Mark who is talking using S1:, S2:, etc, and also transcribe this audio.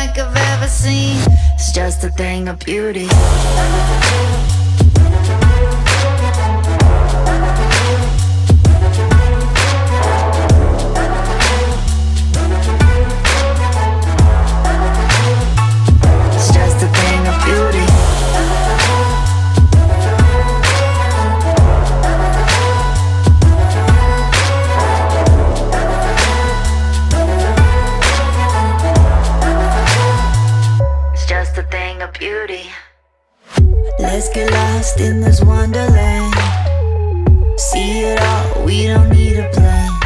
S1: like I've ever seen. It's just a thing of beauty. It's just a thing of beauty. Just a thing of beauty. Let's get lost in this wonderland. See it all, we don't need a plan.